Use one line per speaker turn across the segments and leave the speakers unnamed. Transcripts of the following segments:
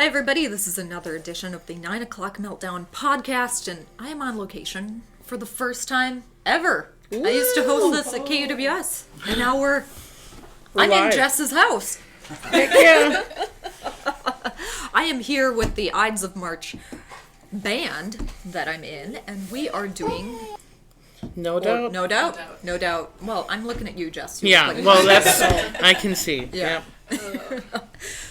Hi everybody, this is another edition of the 9 o'clock Meltdown podcast, and I am on location for the first time ever. Woo! I used to host this at KUWS, and now I'm live. In Jess's house.
Heck yeah.
I am here with the Ides of March band that I'm in, and we are doing...
No doubt.
No doubt. No doubt. Well, I'm looking at you, Jess.
Yeah, well, that's... I can see.
Yeah.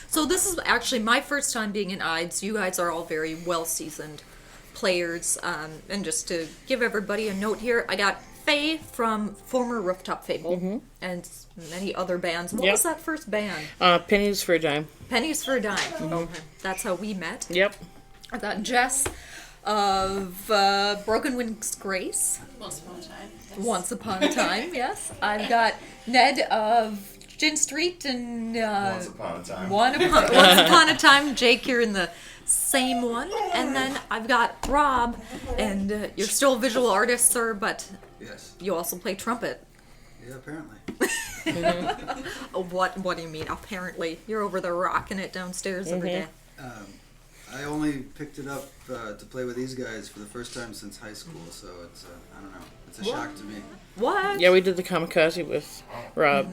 So this is actually my first time being in Ides. You guys are all very well-seasoned players. And just to give everybody a note here, I got Faye from former Rooftop Fable and many other bands. What was that first band?
Pennies for a Dime.
Pennies for a Dime. Okay. That's how we met.
Yep.
I got Jess of Broken Wings Grace.
Once upon a time. Yes.
Once upon a time, yes. I've got Ned of Gin Street and
Once upon a time.
Once upon a time, Jake, you're in the same one. And then I've got Rob, and you're still a visual artist, sir, but
yes,
you also play trumpet.
Yeah, apparently.
What do you mean, apparently? You're over there rocking it downstairs every day.
I only picked it up to play with these guys for the first time since high school, so it's, I don't know, it's a shock to me.
What?
Yeah, we did the Kamikaze with Rob.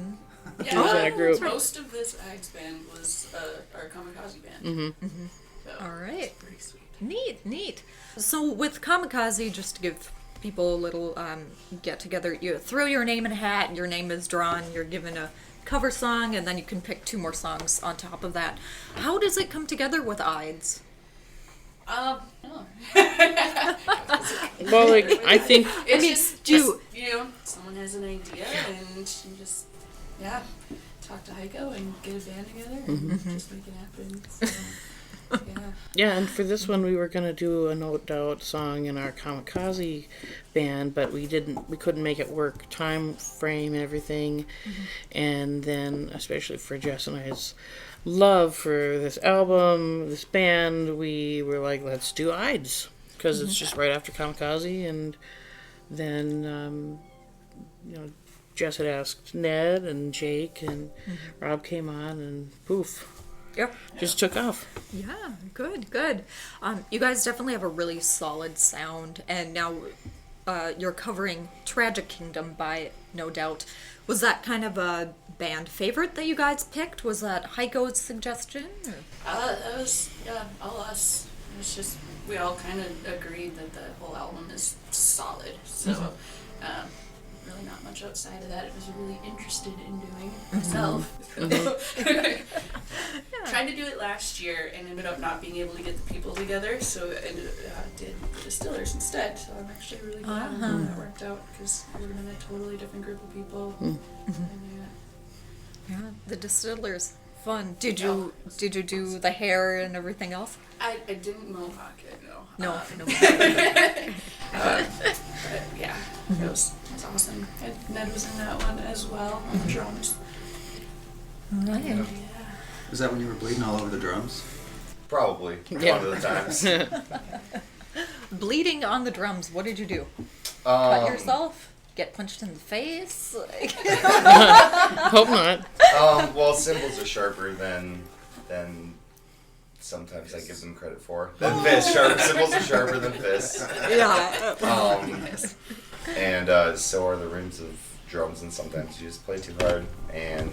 Yeah,
was in a group.
Most of this Ides band was our Kamikaze band. So,
All right.
pretty sweet.
Neat. So with Kamikaze, just to give people a little get-together, you throw your name in a hat, your name is drawn, you're given a cover song, and then you can pick 2 more songs on top of that. How does it come together with Ides?
No.
Well, like, I think...
It's someone has an idea, and you just, talk to Heiko and get a band together, and just make it happen. So,
Yeah, and for this one, we were going to do a No Doubt song in our Kamikaze band, but we couldn't make it work, time frame and everything. And then, especially for Jess and I's love for this album, this band, we were like, let's do Ides, because it's just right after Kamikaze. And then, Jess had asked Ned and Jake, and Rob came on, and poof.
Yep.
Just took off.
Yeah, good. You guys definitely have a really solid sound, and now you're covering Tragic Kingdom by No Doubt. Was that kind of a band favorite that you guys picked? Was that Heiko's suggestion?
that was, all us. It was just, we all kind of agreed that the whole album is solid, so, really not much outside of that. It was really interested in doing myself. Tried to do it last year and ended up not being able to get the people together, so I did the Distillers instead. So I'm actually really glad when that worked out, because it would have been a totally different group of people. And,
Yeah, the Distillers. Fun. Did you do the hair and everything else?
I didn't mohawk it, no.
No.
But yeah, it was awesome. And Ned was in that one as well on the drums.
Right.
Yeah.
Was that when you were bleeding all over the drums?
Probably.
Yeah.
One of the times.
Bleeding on the drums. What did you do? Cut yourself? Get punched in the face?
Hope not.
Well, cymbals are sharper than sometimes I give them credit for. Than fists. Cymbals are sharper than fists.
Yeah.
And so are the rims of drums, and sometimes you just play too hard and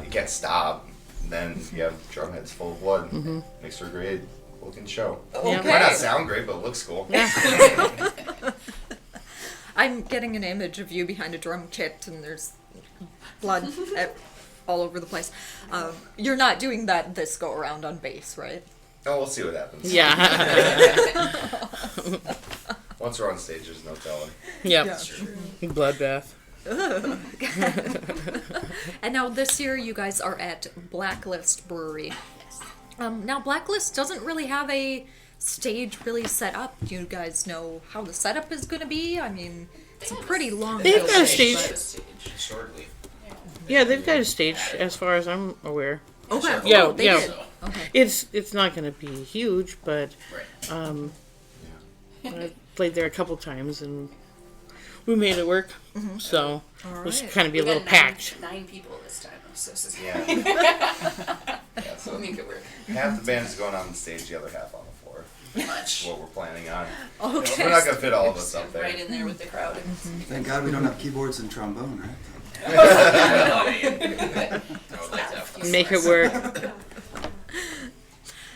you can't stop. And then you have drum heads full of blood. Makes for a great looking show.
Okay.
Might not sound great, but it looks cool.
I'm getting an image of you behind a drum kit, and there's blood all over the place. You're not doing that this go around on bass, right?
Oh, we'll see what happens.
Yeah.
Once we're on stage, there's no telling.
Yep.
Yeah.
Bloodbath.
And now this year you guys are at Blacklist Brewery. Now Blacklist doesn't really have a stage really set up. Do you guys know how the setup is going to be? I mean, it's a pretty long
They've got a
building,
stage.
but-
Shortly.
Yeah, they've got a stage, as far as I'm aware.
Okay.
Yeah,
Oh, they
yeah.
did. Okay.
It's not going to be huge, but
Right.
I played there a couple times, and we made it work. So
All
it was
right.
kind of be a
We
little
got
packed.
9 people this time. I'm so sorry.
Yeah. Yeah, so
We'll make it work.
half the band is going on the stage, the other half on the floor.
Pretty much.
What we're planning on.
Okay.
We're not gonna fit all of us up there.
Right in there with the crowd.
Thank God we don't have keyboards and trombone, right?
Make it work.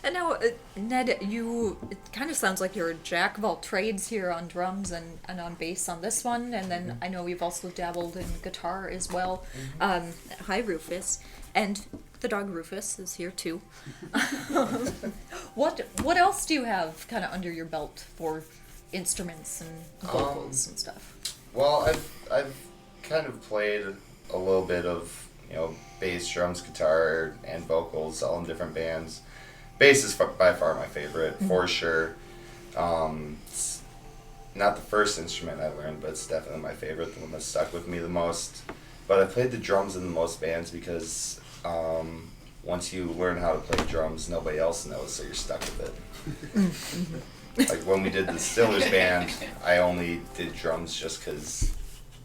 And now, Ned, it kind of sounds like you're a jack of all trades here on drums and on bass on this one. And then I know you've also dabbled in guitar as well. Hi, Rufus. And the dog Rufus is here too. What else do you have kind of under your belt for instruments and vocals and stuff?
Well, I've kind of played a little bit of, bass, drums, guitar, and vocals, all in different bands. Bass is by far my favorite, for sure. It's not the first instrument I learned, but it's definitely my favorite, the one that stuck with me the most. But I played the drums in the most bands because once you learn how to play drums, nobody else knows, so you're stuck with it. Like when we did the Stillers band, I only did drums just because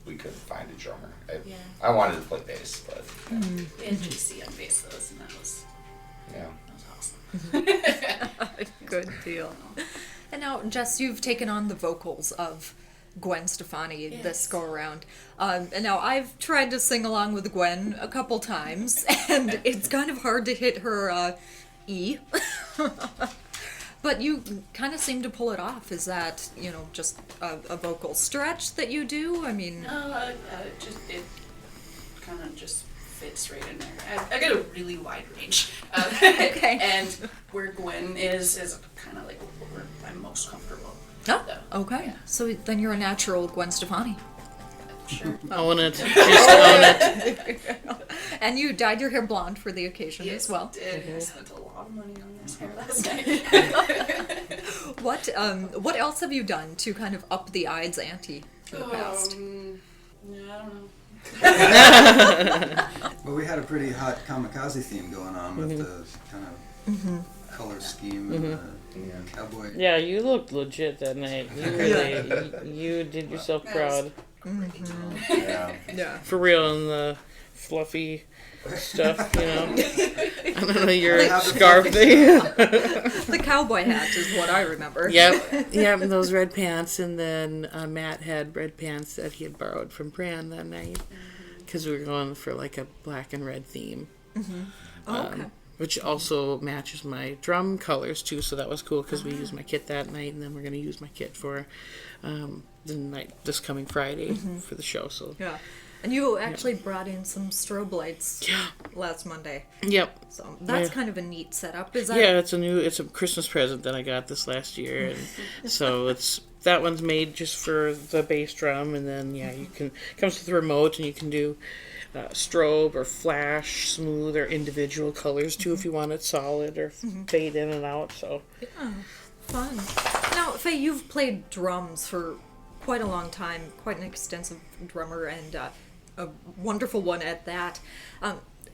we couldn't find a drummer. I wanted to play bass, but
We had JC on bass though, and that was
yeah.
awesome.
Good deal. And now, Jess, you've taken on the vocals of Gwen Stefani this
Yes.
go around. And now I've tried to sing along with Gwen a couple times, and it's kind of hard to hit her E. But you kind of seem to pull it off. Is that, just a vocal stretch that you do? I mean...
No, it kind of just fits right in there. I got a really wide range.
Okay.
And where Gwen is kind of like where I'm most comfortable.
Oh,
though.
okay.
Yeah.
So then you're a natural Gwen Stefani.
Sure.
Own it. Just own it.
And you dyed your hair blonde for the occasion as well.
I did. I spent a lot of money on this hair last night.
What else have you done to kind of up the Ides ante in the past?
Yeah, I don't know.
Well, we had a pretty hot kamikaze theme going on with the kind of color scheme and the cowboy.
Yeah, you looked legit that night. You really, you did yourself proud.
Yeah.
Yeah.
For real, and the fluffy stuff, I don't know, your scarf thing.
The cowboy hat is what I remember.
Yep, and those red pants, and then Matt had red pants that he had borrowed from Bran that night, because we were going for like a black and red theme.
Oh, okay.
Which also matches my drum colors too, so that was cool because we used my kit that night, and then we're going to use my kit for the night this coming Friday for the show. So
Yeah. And you actually brought in some strobe lights last Monday.
Yep.
So that's kind of a neat setup. Is that?
Yeah, it's a Christmas present that I got this last year, and so that one's made just for the bass drum, and then it comes with a remote, and you can do strobe or flash, smooth, or individual colors too if you want it solid or fade in and out. So
Yeah. Fun. Now, Faye, you've played drums for quite a long time, quite an extensive drummer, and a wonderful one at that.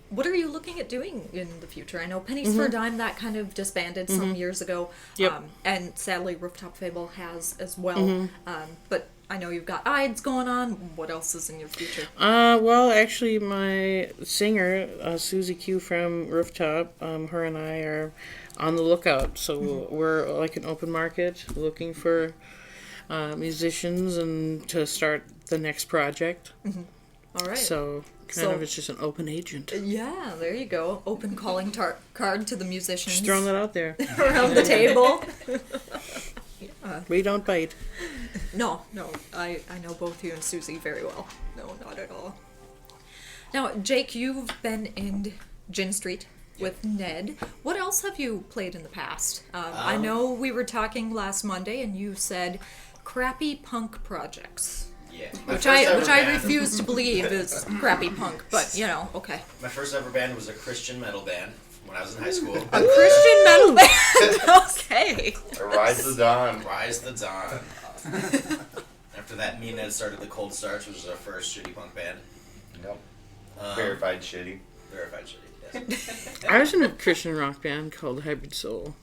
What are you looking at doing in the future? I know Pennies for a Dime, that kind of disbanded some years ago.
Yep.
And sadly, Rooftop Fable has as well. But I know you've got Ides going on. What else is in your future?
Well, actually, my singer, Susie Q from Rooftop, her and I are on the lookout. So we're like an open market looking for musicians and to start the next project.
All right.
So it's just an open agent.
Yeah, there you go. Open calling card to the musicians.
Just throwing that out there.
around the table.
We don't bite.
No, I know both you and Susie very well. No, not at all. Now, Jake, you've been in Gin Street with Ned. What else have you played in the past? I know we were talking last Monday, and you said crappy punk projects.
Yeah.
Which I refuse to believe is crappy punk, but okay.
My first ever band was a Christian metal band when I was in high school.
A Christian metal band. Okay.
Rise the Dawn.
Rise the Dawn. After that, me and Ned started the Cold Starts, which was our first shitty punk band.
Yep. Verified shitty.
Verified shitty, yes.
I was in a Christian rock band called Hybrid Soul.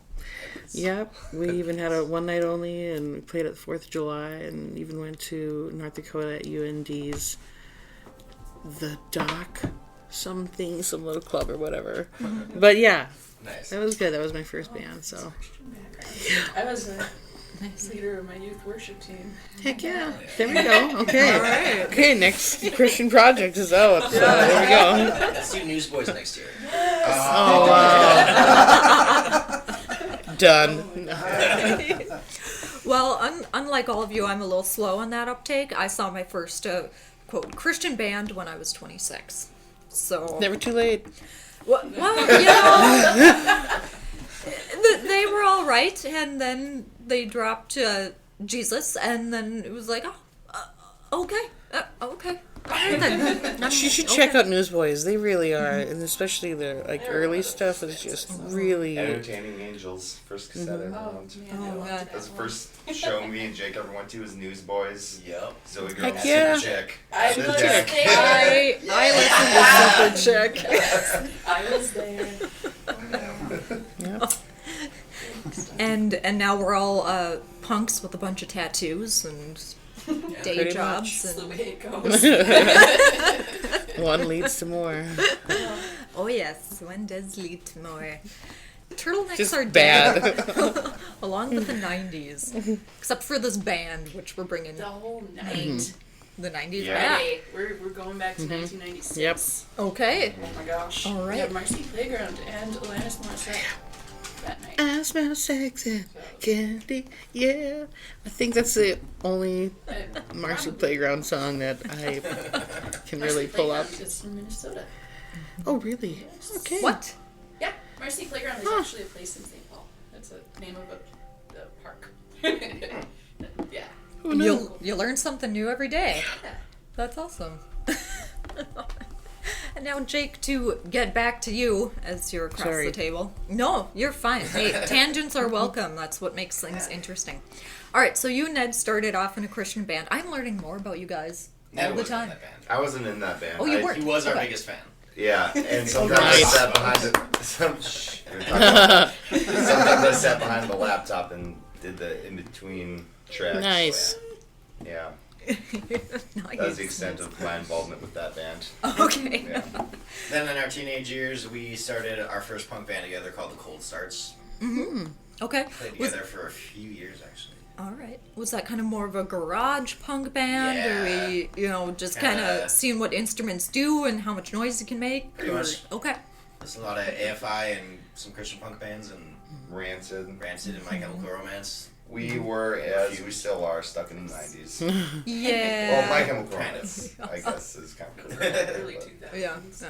Yep, we even had a one night only, and we played at the 4th of July, and even went to North Dakota at UND's The Dock something, some little club or whatever. But yeah,
Nice.
that was good. That was my first band, so.
I was a leader of my youth worship team.
Heck yeah. There we go. Okay. Okay, next Christian project is out. So there we go.
Let's do Newsboys next year.
Done.
Well, unlike all of you, I'm a little slow on that uptake. I saw my first, quote, Christian band when I was 26. So...
Never too late.
Well, they were all right, and then they dropped Jesus, and then it was like, okay. All right, then.
You should check out Newsboys. They really are, and especially their early stuff is just really.
Entertaining Angels, first cassette I ever owned.
Oh, God.
That's the first show me and Jake ever went to was Newsboys.
Yep.
Zoe Girl,
Heck yeah.
Super Chick.
I was
The
there.
Deck.
I listened to Super Chick.
I was there.
Yep.
And now we're all punks with a bunch of tattoos and day
Pretty
jobs.
That's the
And,
way it goes.
One leads to more.
oh, yes, one does lead to more. Turtlenecks
Just
are dead.
bad.
Along with the 90s. Except for this band, which we're bringing
The whole night.
the 90s
Yeah.
back.
Hey, we're going back to 1996.
Yep.
Okay.
Oh my gosh.
All
We
right.
had Marcy Playground and Alanis Morissette that night.
I smell sex and candy, yeah. I think that's the only Marcy
Probably.
Playground song that I can really
Marcy
pull up.
Playground is from Minnesota.
Oh, really? Okay.
What?
Yeah, Marcy Playground is actually a place in St. Paul. That's the name of a park. Yeah.
Who knew?
You learn something new every day.
Yeah.
That's awesome. And now, Jake, to get back to you as you're across
Sorry.
the table. No, you're fine. Hey, tangents are welcome. That's what makes things interesting. All right, so you, Ned, started off in a Christian band. I'm learning more about you guys
Ned
all the
wasn't in
time.
that band.
I wasn't in that band.
Oh, you
I-
weren't?
He was our
Okay.
biggest fan.
Yeah, and sometimes I
Nice.
sat behind the. Sometimes I sat behind the laptop and did the in between tracks.
Nice.
Yeah,
Nice.
that was the extent of my involvement with that band.
Okay.
Yeah.
Then in our teenage years, we started our first punk band together called the Cold Starts.
Okay.
Played
Was,
together for a few years, actually.
all right. Was that kind of more of a garage punk band? Or
Yeah.
we, just kind
Kinda-
of seeing what instruments do and how much noise you can make?
Pretty
Or-
much.
Okay.
There's a lot of AFI and some Christian punk bands and
Rancid.
Rancid and My Chemical Romance.
We were, as we still are, stuck in the 90s.
Yeah.
Well, My Chemical
Kind
Romance,
of.
I guess, is kind of cool.
Early
but-
2000s.
Yeah.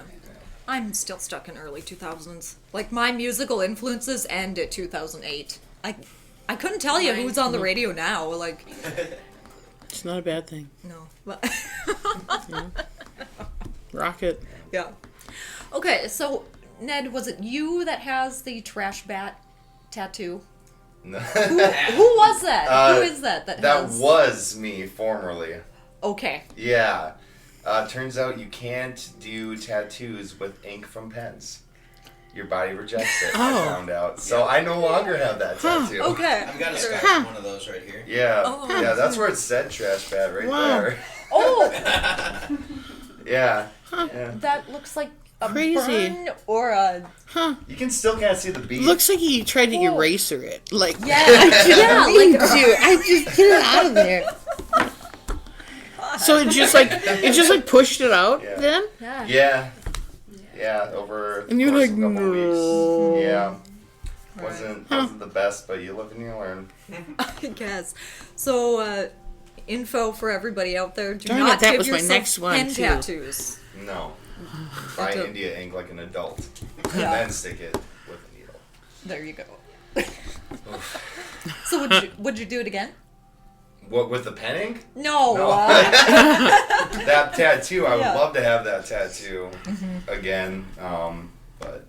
I'm still stuck in early 2000s. Like, my musical influences end at 2008. I couldn't tell you who's on the radio now. Like,
It's not a bad thing.
no. But
Rocket.
yeah. Okay, so, Ned, was it you that has the trash bat tattoo?
No.
Who was that? Who is that
That
has...
was me formerly.
Okay.
Yeah. Turns out you can't do tattoos with ink from pens. Your body rejects it, I
Oh.
found out. So I no longer have that tattoo.
Okay.
I've got a sketch of one of those right here.
Yeah,
Oh.
yeah, that's where it said trash bag right
Wow.
there.
Oh,
Yeah, yeah.
that looks like a
Crazy.
burn or a...
Huh.
You can still kind of see the bead.
Looks like he tried to
Oh.
eraser it. Like,
Yeah, yeah, like...
I just get it out of there. So it just like pushed it out
Yeah.
then?
Yeah.
Yeah, over
And you're
the course
like,
of a couple of
no.
weeks. Yeah. Wasn't the best, but you live and you learn.
I guess. So, info for everybody out there: do
Darn
not
it, that
give
was my
yourself
next one,
pen
too.
tattoos.
No. Buy
That's a-
India ink like an adult.
Yeah.
Then stick it with a needle.
There you go. So would you do it again?
What, with the pen ink?
No.
No. That tattoo, I would
Yeah.
love to have that tattoo again. But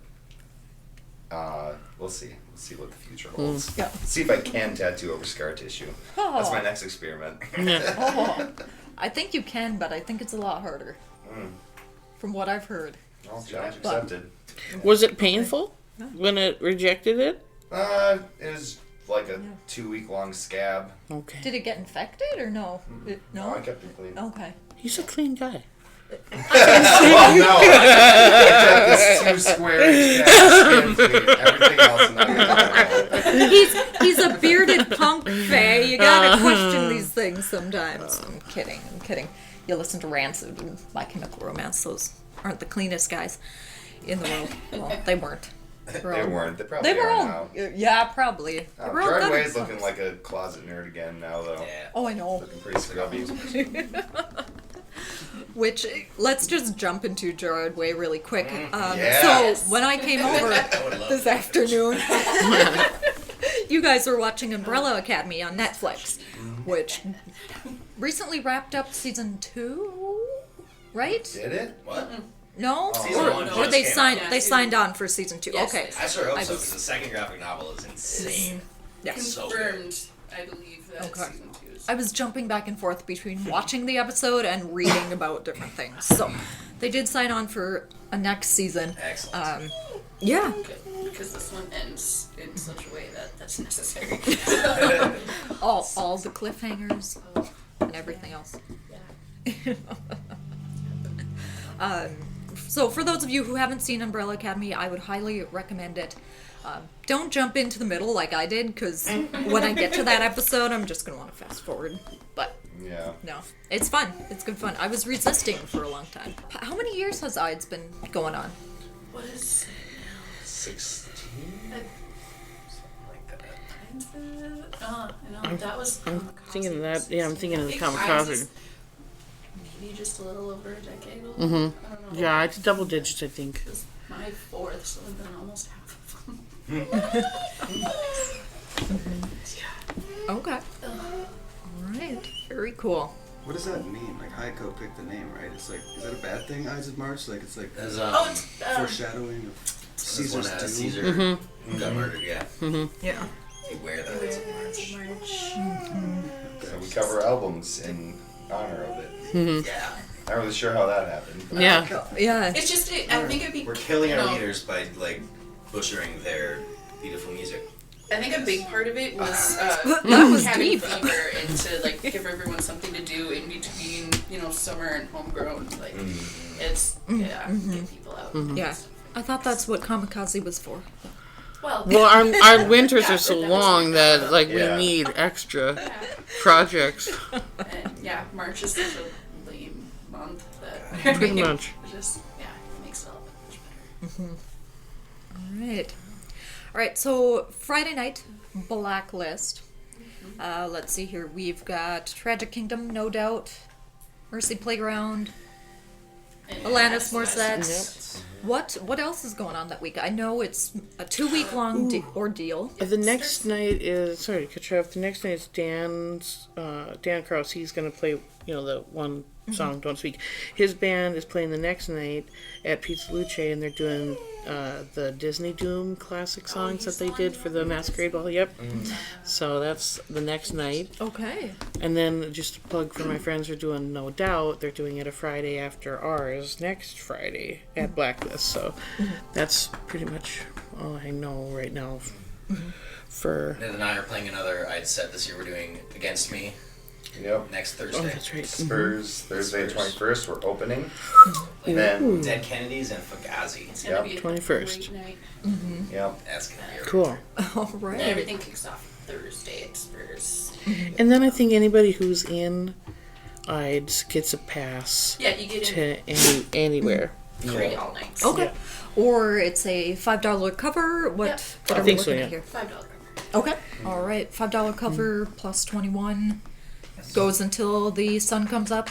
we'll see. We'll see what the future holds.
Yeah.
See if I can tattoo over scar tissue. That's my next experiment.
Yeah.
Oh, I think you can, but I think it's a lot harder.
Mm.
From what I've heard.
Well, challenge accepted.
Was it painful when it rejected it?
It was like a 2-week long scab.
Okay.
Did it get infected or no?
No, I
No.
kept it clean.
Okay.
He's a clean guy.
Well, no. Except this 2 square inch skin feet. Everything else is not gonna
He's a bearded punk, Faye. You gotta question these things sometimes. I'm kidding. You listen to Rancid and My Chemical Romance. Those aren't the cleanest guys in the world. Well, they weren't.
They weren't. They probably
They were
are
all.
now.
Yeah, probably. They were all
Jordan
good
Way's
punks.
looking like a closet nerd again now, though.
Yeah.
Oh, I know.
Looking pretty scrubby.
Which, let's just jump into Gerard Way really quick.
yeah.
So, when I came over
I would love
this
that.
afternoon, you guys were watching Umbrella Academy on Netflix, which recently wrapped up season 2, right?
Did it?
What?
No?
Season
Or,
one
or
just
they
came
signed
out.
they
Yeah,
signed on for season 2.
Yes,
Okay.
they-
I sure hope
I
so,
was-
because the second graphic novel is insane.
Yes.
So good.
Confirmed, I believe, that
Okay.
season 2 is.
I was jumping back and forth between watching the episode and reading about different things. So, they did sign on for a next season.
Excellent.
Yeah.
Good, because this one ends in such a way that that's necessary.
All the cliffhangers and everything else. So for those of you who haven't seen Umbrella Academy, I would highly recommend it. Don't jump into the middle like I did, because when I get to that episode, I'm just going to want to fast forward. But
Yeah.
no, it's fun. It's good fun. I was resisting for a long time. How many years has Ides been going on?
What is
16?
Something like that.
I know, that was.
I'm thinking that. Yeah, I'm thinking of the
I think
kamikaze.
Ides is maybe just a little over a decade old.
Mm-hmm.
I don't know.
Yeah, it's double digits, I think.
It was my 4th, so I've been almost half of them.
Okay. All right. Very cool.
What does that mean? Like Heiko picked the name, right? It's like, is that a bad thing? Ides of March? Like it's like
There's,
Oh, it's
foreshadowing of
this
Caesar's
one,
doom.
Caesar got murdered, yeah.
Yeah.
Beware the Ides of March.
So we cover albums in honor of it.
Yeah.
Not really sure how that happened.
Yeah.
Yeah.
It's just, I think it'd be.
We're killing
you
our
know,
readers by, like, butchering their beautiful music.
I think a big part of it was
That was
cabin
deep.
fever and to like give everyone something to do in between, summer and homegrown. Like it's get people out.
Yeah. I thought that's what kamikaze was for.
Well,
Well, our winters are so
that was
long that like
Yeah.
we need extra projects.
and yeah, March is such a lame month that
Pretty much.
it just it makes it all much better.
All right. All right, so Friday night, Blacklist. Let's see here. We've got Tragic Kingdom, No Doubt, Mercy Playground,
And
Alanis
that's-
Morissette. What else is going on that week? I know it's a 2-week-long ordeal.
The next night is sorry to cut you off. The next night is Dan Krause. He's gonna play the one song Don't Speak. His band is playing the next night at Pizza Luce, and they're doing the Disney Doom classic songs that they did for the Masquerade Ball. Yep. So that's the next night.
Okay.
And then just a plug for my friends who are doing No Doubt. They're doing it a Friday after ours next Friday at Blacklist. So that's pretty much all I know right now for.
Ned and I are playing another Ides set this year. We're doing Against Me
Yep.
next
Oh,
Thursday.
that's right.
Spurs, Thursday
Spurs.
21st, we're opening. And then,
Dead Kennedys and Fugazi.
It's gonna
Yep.
be a
21st.
great night.
yep.
That's gonna be a
Cool.
All right.
Everything kicks off Thursday at Spurs.
And then I think anybody who's in Ides gets a pass
Yeah, you get in
to anywhere.
free all night.
Okay. Or it's a $5 cover. What
Yep.
are
I
we
think so,
looking
yeah.
at here?
$5.
Okay. All right. $5 cover plus 21 goes until the sun comes up.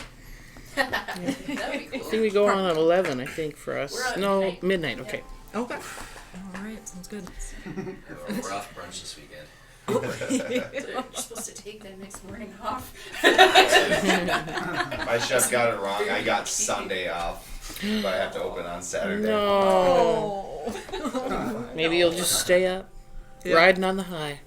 That'd be
I think
cool.
we go on at 11, I think, for us.
We're at
No,
midnight.
midnight, okay.
Okay. All right. Sounds good.
We're off brunch this weekend.
You're supposed to take that next morning off.
My chef got it wrong. I got Sunday off, but I have to open on Saturday.
No.
Oh.
Maybe you'll just stay up, riding on the high.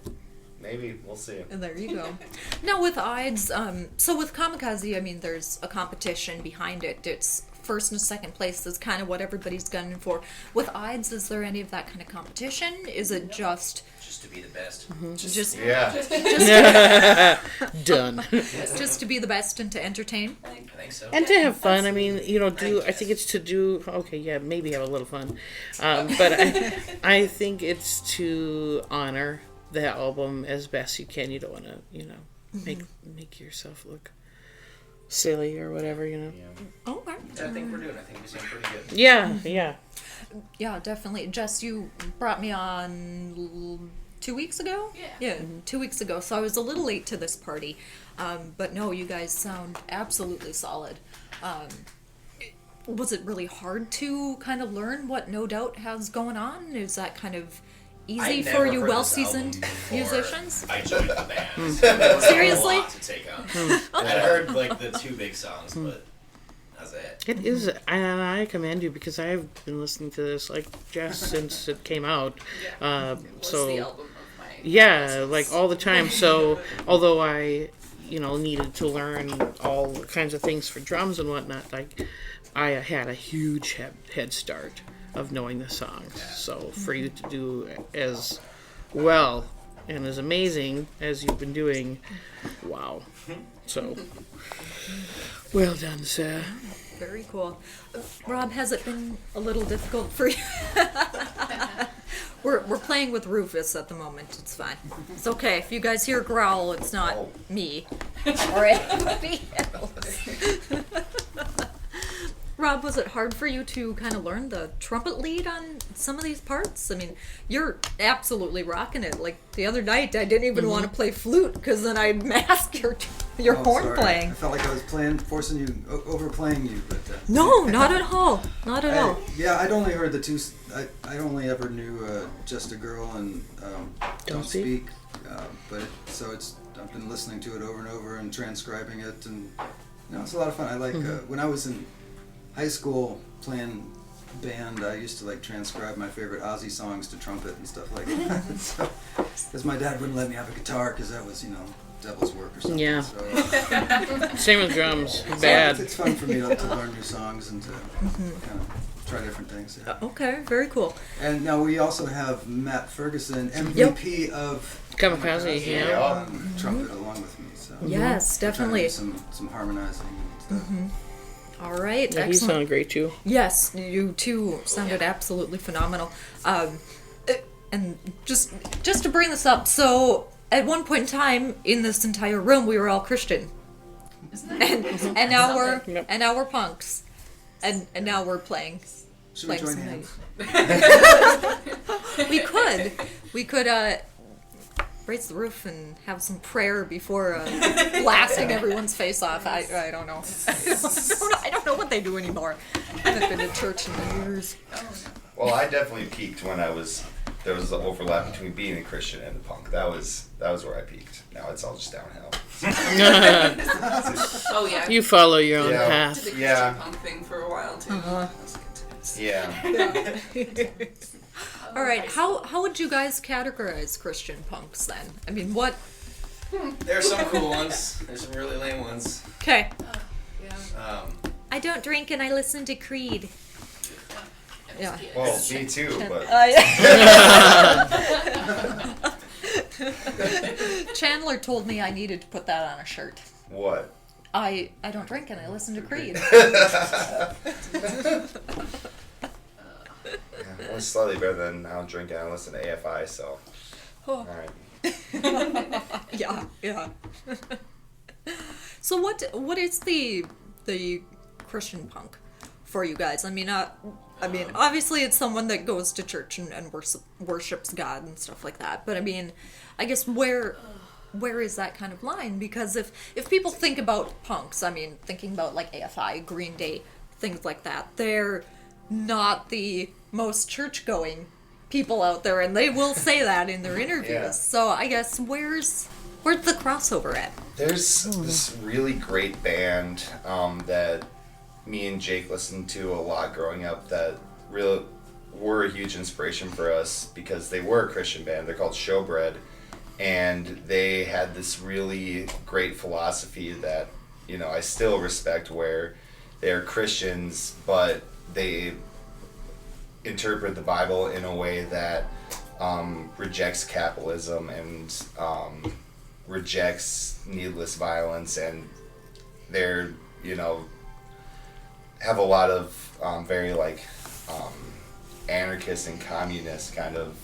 Maybe, we'll see.
And there you go. Now with Ides, so with Kamikaze, I mean, there's a competition behind it. It's first and second place is kind of what everybody's gunning for. With Ides, is there any of that kind of competition? Is it just
to be the best.
just
Yeah.
Done.
just to be the best and to entertain?
I think so.
And to have fun. I mean, I think it's to do. Okay, yeah, maybe have a little fun, but I think it's to honor the album as best you can. You don't want to, make yourself look silly or whatever.
Yeah.
Okay.
I think we're doing. I think we sound pretty good.
Yeah.
Yeah, definitely. Jess, you brought me on 2 weeks ago?
Yeah.
2 weeks ago. So I was a little late to this party. But no, you guys sound absolutely solid. Was it really hard to kind of learn what No Doubt has going on? Is that kind of easy
I'd
for
never
you
heard
well-seasoned
this album before
musicians?
I joined the band.
Seriously?
A lot to take on. I'd heard like the 2 big songs, but that's it.
It is, and I commend you because I've been listening to this like just since it came out.
Was
So
the album of my
yeah, like all the time. So although I, needed to learn all kinds of things for drums and whatnot, like I had a huge head start of knowing the songs. So for you to do as well and as amazing as you've been doing, wow. So well done, sir.
Very cool. Rob, has it been a little difficult for you? We're playing with Rufus at the moment. It's fine. It's okay. If you guys hear a growl, it's not me or anybody else. Rob, was it hard for you to kind of learn the trumpet lead on some of these parts? I mean, you're absolutely rocking it. Like the other night, I didn't even want to play flute because then I'd mask your horn
sorry.
playing.
I felt like I was forcing you, overplaying you, but
No, not at all. Not at all.
Yeah, I'd only heard the two. I only ever knew Just a Girl and Don't Speak. I've been listening to it over and over and transcribing it, and it's a lot of fun. I like when I was in high school playing band, I used to like transcribe my favorite Ozzy songs to trumpet and stuff like that. So, because my dad wouldn't let me have a guitar because that was, devil's work or something.
Yeah.
So,
Same with drums. Bad.
it's fun for me to learn new songs and to kind of try different things. Yeah.
Okay, very cool.
And now we also have Matt Ferguson, MVP of
Kamikaze, yeah.
on trumpet along with me. So
Yes,
we're trying to
definitely.
do some harmonizing and stuff.
All right,
Yeah, he
excellent.
sounded great too.
Yes, you two sounded absolutely phenomenal. And just to bring this up, so at one point in time in this entire room, we were all Christian, and now we're punks, and now we're playing.
Should we join
some
hands?
We could raise the roof and have some prayer before blasting everyone's face off. I don't know. I don't know what they do anymore. I haven't been to church in years.
Well, I definitely peaked when there was the overlap between being a Christian and the punk. That was where I peaked. Now it's all just downhill.
Oh yeah.
You follow your own
Yeah.
path.
Did the
Yeah.
Christian punk thing for a while too.
Uh-huh.
That was intense.
Yeah.
All right, how would you guys categorize Christian punks then? I mean, what?
There's some cool ones. There's some really lame ones.
Okay.
Yeah.
I don't drink and I listen to Creed. Yeah.
Well, me too, but
Chandler told me I needed to put that on a shirt.
what?
I don't drink and I listen to Creed.
Yeah, well, it's slightly better than I don't drink and I listen to AFI, so.
Oh.
Alright.
Yeah. So what is the Christian punk for you guys? I mean, obviously it's someone that goes to church and worships God and stuff like that. But I mean, I guess where is that kind of line? Because if people think about punks, I mean, thinking about like AFI, Green Day, things like that, they're not the most church-going people out there, and they will say that in their interviews.
Yeah.
So I guess where's the crossover at?
There's this really great band that me and Jake listened to a lot growing up that really were a huge inspiration for us because they were a Christian band. They're called Showbread, and they had this really great philosophy that I still respect, where they're Christians, but they interpret the Bible in a way that rejects capitalism and rejects needless violence, and they're, have a lot of very anarchist and communist kind of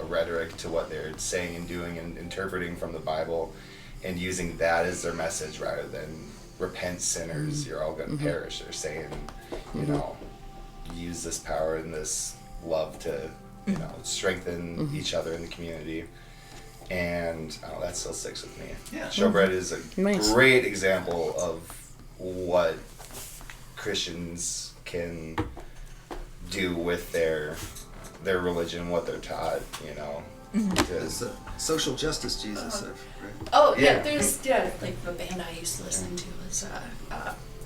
rhetoric to what they're saying and doing and interpreting from the Bible, and using that as their message rather than repent sinners, you're all going to perish. They're saying, use this power and this love to strengthen each other in the community. And that still sticks with me. Yeah. Showbread is a great example of what Christians can do with their religion, what they're taught,
It's a social justice Jesus. Right?
Oh, yeah, there's, like the band I used to listen to was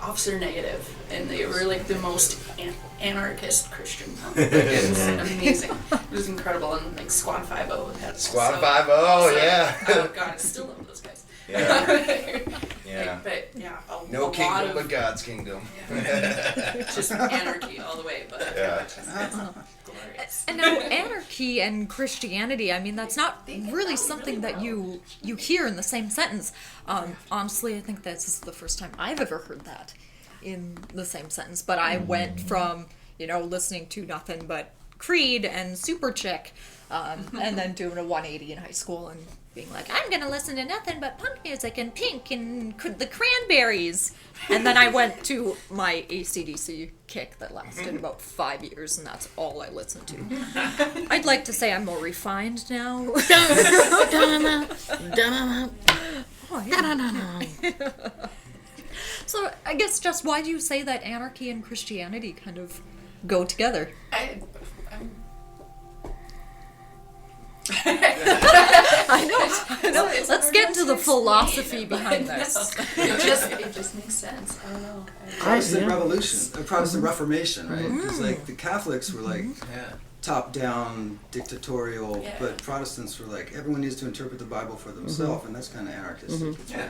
Officer Negative, and they were like the most anarchist Christian punk. It was amazing. It was incredible, and like Squad 5-0 had
Squad 5-0, yeah.
Oh god, I still love those guys.
Yeah. Yeah.
But yeah,
No
a
kingdom
lot of,
but God's kingdom.
just anarchy all the way, but it's glorious.
And now anarchy and Christianity, I mean, that's not really something that you hear in the same sentence. Honestly, I think this is the first time I've ever heard that in the same sentence. But I went from, listening to nothing but Creed and Super Chick, and then doing a 180 in high school and being like, I'm going to listen to nothing but punk music and Pink and the Cranberries. And then I went to my AC/DC kick that lasted about 5 years, and that's all I listened to. I'd like to say I'm more refined now. Oh, yeah. So I guess just why do you say that anarchy and Christianity kind of go together? I know. Let's get into the philosophy behind this.
It just makes sense. I don't know.
Protestant Revolution, Protestant Reformation, right? Because like the Catholics were like top-down, dictatorial, but Protestants were like everyone needs to interpret the Bible for themselves, and that's kind of anarchistic.
Yeah.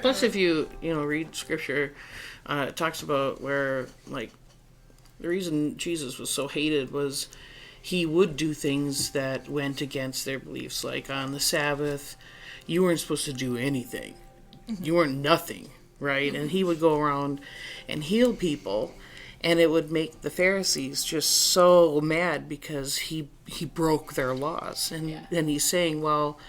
Plus, if you read scripture, it talks about where like the reason Jesus was so hated was he would do things that went against their beliefs. Like on the Sabbath, you weren't supposed to do anything. You weren't nothing, right? And he would go around and heal people, and it would make the Pharisees just so mad because he broke their laws. And then he's saying, well,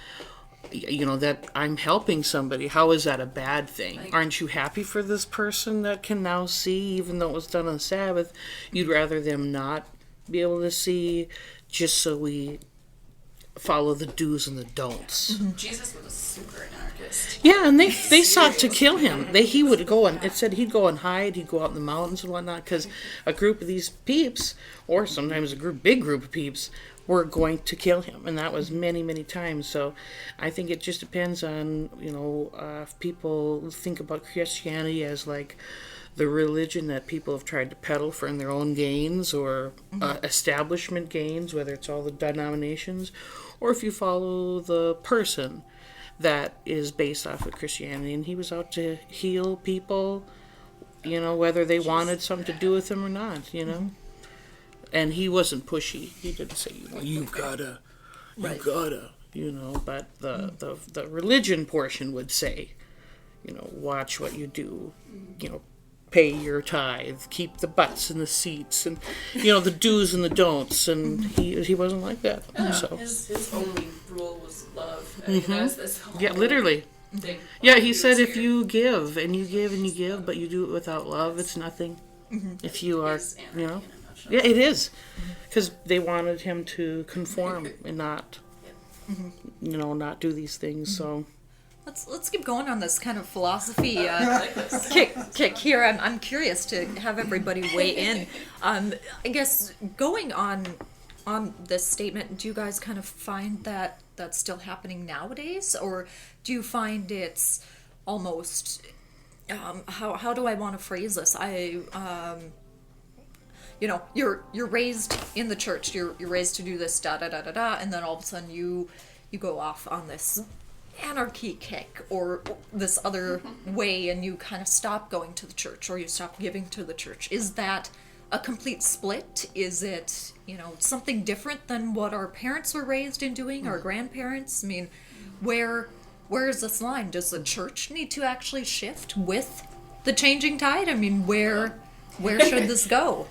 that I'm helping somebody. How is that a bad thing? Aren't you happy for this person that can now see, even though it was done on the Sabbath? You'd rather them not be able to see, just so we follow the do's and the don'ts.
Jesus was a super anarchist.
Yeah, and they sought to kill him. He would go and it said he'd go and hide. He'd go out in the mountains and whatnot because a group of these peeps, or sometimes big group of peeps, were going to kill him, and that was many, many times. So I think it just depends on if people think about Christianity as like the religion that people have tried to peddle for in their own gains or establishment gains, whether it's all the denominations, or if you follow the person that is based off of Christianity. And he was out to heal people, whether they wanted something to do with him or not, And he wasn't pushy. He didn't say, you gotta, but the religion portion would say, watch what you do, pay your tithe, keep the butts in the seats, and the do's and the don'ts, and he wasn't like that.
Yeah,
so
his only rule was love. I mean, that's this whole
literally.
thing.
Yeah, he said if you give and you give and you give, but you do it without love, it's nothing. If you are,
It's anarchy in a nutshell.
yeah, it is, because they wanted him to conform and not, not do these things. So.
Let's keep going on this kind of philosophy kick here. I'm curious to have everybody weigh in. I guess going on this statement, do you guys kind of find that that's still happening nowadays, or do you find it's almost how do I want to phrase this? You're raised in the church. You're raised to do this and then all of a sudden you go off on this anarchy kick or this other way, and you kind of stop going to the church or you stop giving to the church? Is that a complete split? Is it, something different than what our parents were raised in doing, our grandparents? I mean, where is this line? Does the church need to actually shift with the changing tide? I mean, where should this go?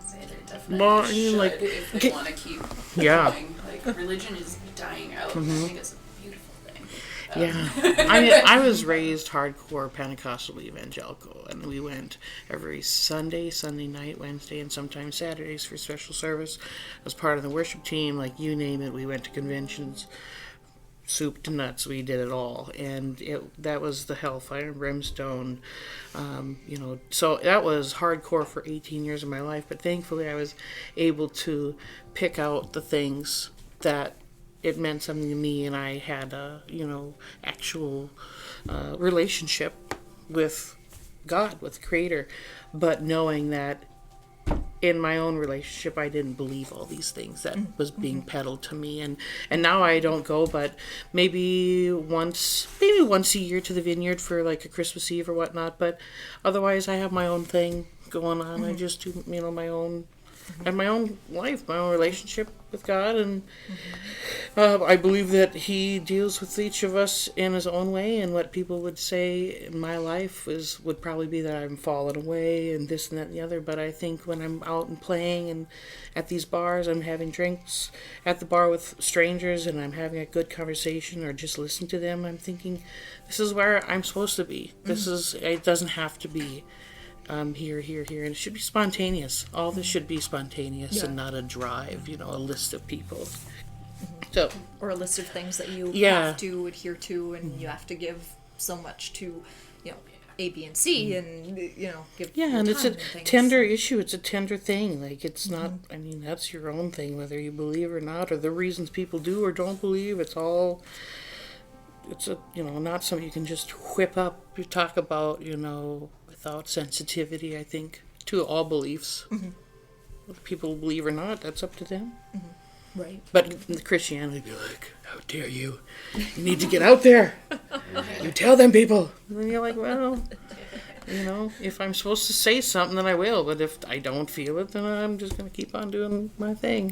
Say they definitely
Well, I mean,
should
like,
if they want to keep
Yeah.
going. Like, religion is dying out. I think it's a beautiful thing.
Yeah. I mean, I was raised hardcore Pentecostal evangelical, and we went every Sunday, Sunday night, Wednesday, and sometimes Saturdays for special service. As part of the worship team, like you name it, we went to conventions, soup to nuts, we did it all. And that was the hellfire and brimstone, so that was hardcore for 18 years of my life. But thankfully I was able to pick out the things that it meant something to me, and I had a actual relationship with God, with the Creator, but knowing that in my own relationship I didn't believe all these things that was being peddled to me, and now I don't go but maybe once a year to the vineyard for like a Christmas Eve or whatnot, but otherwise I have my own thing going on. I just do my own and my own life, my own relationship with God, and I believe that He deals with each of us in His own way. And what people would say in my life would probably be that I'm fallen away and this and that and the other. But I think when I'm out and playing and at these bars, I'm having drinks at the bar with strangers, and I'm having a good conversation or just listening to them, I'm thinking, this is where I'm supposed to be. It doesn't have to be here, and it should be spontaneous. All this should be spontaneous and not a drive, a list of people. So,
Or a list of things that you
Yeah.
have to adhere to, and you have to give so much to, A, B, and C, and, give your
and it's a
time and things.
tender issue. It's a tender thing. Like, it's not, that's your own thing, whether you believe or not, or the reasons people do or don't believe. It's not something you can just whip up. You talk about, without sensitivity, I think, to all beliefs. Whether people believe or not, that's up to them.
Right.
But Christianity would be like, how dare you? You need to get out there. You tell them people. And then you're like, well, if I'm supposed to say something, then I will. But if I don't feel it, then I'm just going to keep on doing my thing.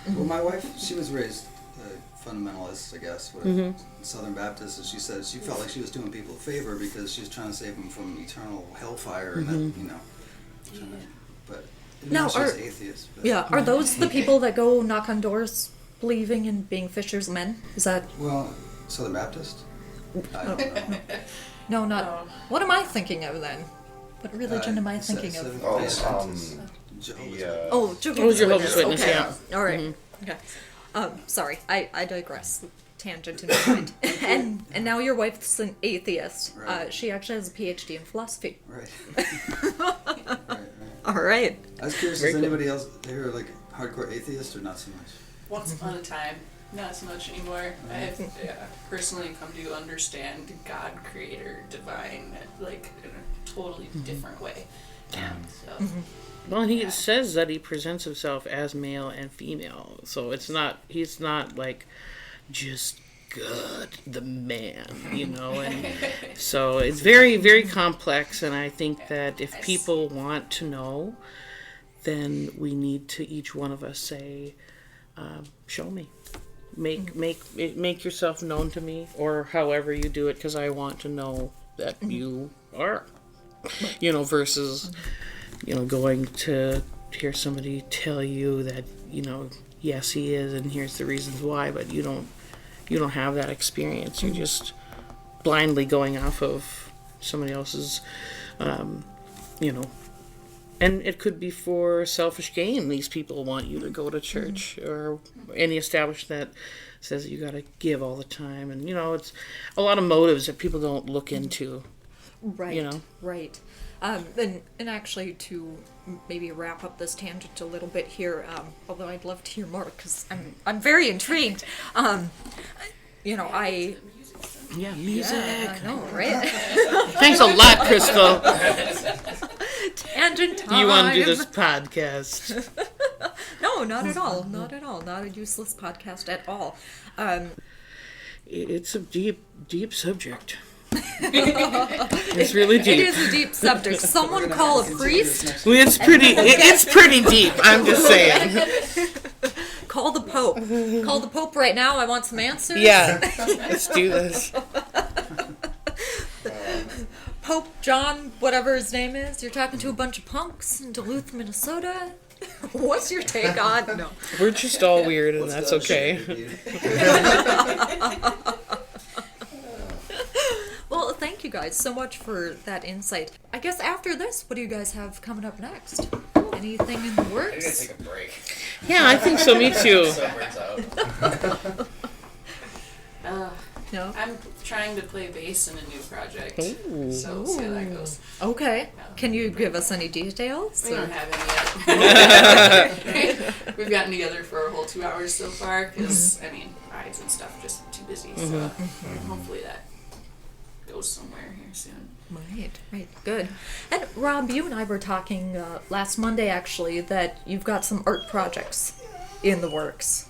Well, my wife, she was raised fundamentalist, I guess, with Southern Baptist, and she said she felt like she was doing people a favor because she was trying to save them from eternal hellfire, and but now she's atheist. But.
Yeah, are those the people that go knock on doors believing in being fishers of men? Is that...
Well, Southern Baptist? I don't know.
No, not... What am I thinking of then? What religion am I thinking of?
Jehovah's
Jehovah's
Jehovah's Witness,
okay.
yeah.
All right. Okay. Sorry, I digress. Tangent in my mind. and now your wife's an atheist.
Right.
She actually has a PhD in philosophy.
Right.
All right.
I was curious, is anybody else here like hardcore atheist or not so much?
Once upon a time, not so much anymore. I have personally come to understand God, Creator, Divine, like in a totally different way. So.
Well, he says that he presents himself as male and female, so he's not like just God, the man, and so it's very, very complex, and I think that if people want to know, then we need to each one of us say, show me. Make yourself known to me, or however you do it, because I want to know that you are, versus, going to hear somebody tell you that, yes, he is, and here's the reasons why, but you don't have that experience. You're just blindly going off of somebody else's, and it could be for selfish gain. These people want you to go to church or any establishment that says you got to give all the time, and it's a lot of motives that people don't look into.
Right. Right. And actually, to maybe wrap up this tangent a little bit here, although I'd love to hear more because I'm very intrigued.
Yeah, music.
I know, right?
Thanks a lot, Crystal.
Tangent time.
You want to do this podcast?
No, not at all. Not at all. Not a useless podcast at all.
It's a deep subject. It's really
It
deep.
is a deep subject. Someone call a priest.
Well, it's pretty deep. I'm just saying.
Call the Pope. Call the Pope right now. I want some answers.
Yeah, let's do this.
Pope John, whatever his name is. You're talking to a bunch of punks in Duluth, Minnesota. What's your take on? No.
We're just all weird, and that's okay.
Well, thank you guys so much for that insight. I guess after this, what do you guys have coming up next? Anything in the
I'm gonna
works?
take a break.
Yeah, I think so. Me too.
Sunburns out.
No.
I'm trying to play bass in a new project.
Ooh.
So we'll see how that goes.
Okay. Can you give us any details?
We
or-
don't have any yet. We've gotten together for a whole 2 hours so far because, I mean, rides and stuff just too busy. So hopefully that goes somewhere here soon.
Right, good. And Rob, you and I were talking last Monday actually that you've got some art projects in the works.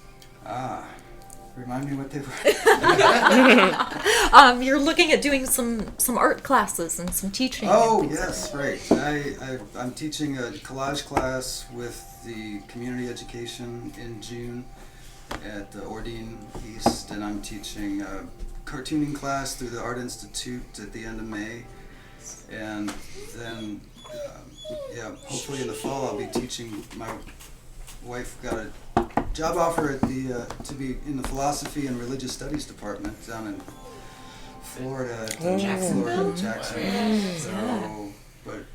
Remind me what they were.
You're looking at doing some art classes and some teaching.
Oh,
and things
yes, right. I'm teaching a collage class with the community education in June at the Ordine East, and I'm teaching a cartooning class through the Art Institute at the end of May. And then, hopefully in the fall I'll be teaching. My wife got a job offer at the to be in the philosophy and religious studies department down in Florida, Jacksonville. So, but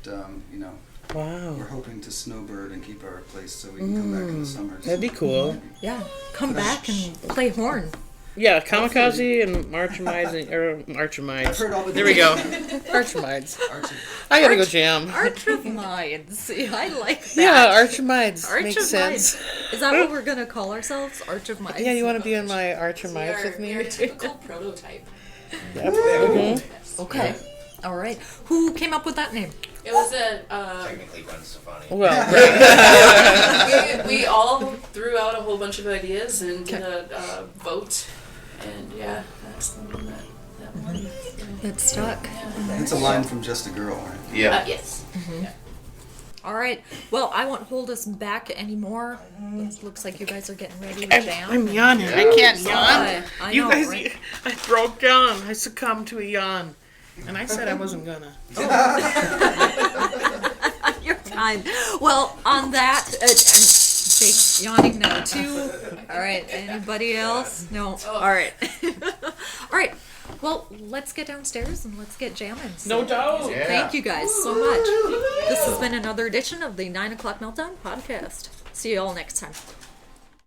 Wow.
we're hoping to snowbird and keep our place so we can come back in the summer.
That'd be cool.
Yeah, come back and play horn.
Yeah, Kamikaze and Archimides.
I've heard all the
There we go.
names.
Archimides.
Archie.
I gotta go jam.
Arch of Minds. Yeah, I like that.
Yeah, Archimides.
Arch
Makes
of
sense.
Minds. Is that what we're gonna call ourselves? Arch of Minds.
Yeah, you want to be on my
We
Archimides with
are
me?
a typical prototype.
Yep. Mhm.
Yes.
Okay. All right. Who came up with that name?
It was a
Technically Gwen Stefani.
Well,
we all threw out a whole bunch of ideas and did a vote, and yeah, that's the one that won.
It stuck.
It's a line from Just a Girl, right?
Yeah.
Yes.
All right. Well, I won't hold us back anymore. It looks like you guys are getting ready to jam.
I'm yawning. I can't yawn.
I
You
know,
guys,
right?
I broke down. I succumbed to a yawn. And I said I wasn't gonna.
Your time. Well, on that, and Jake's yawning now too. All right. Anybody else? No. All right. All right. Well, let's get downstairs and let's get jamming.
No doubt.
Yeah.
Thank you guys so much. This has been another edition of the 9 o'clock Meltdown podcast. See you all next time.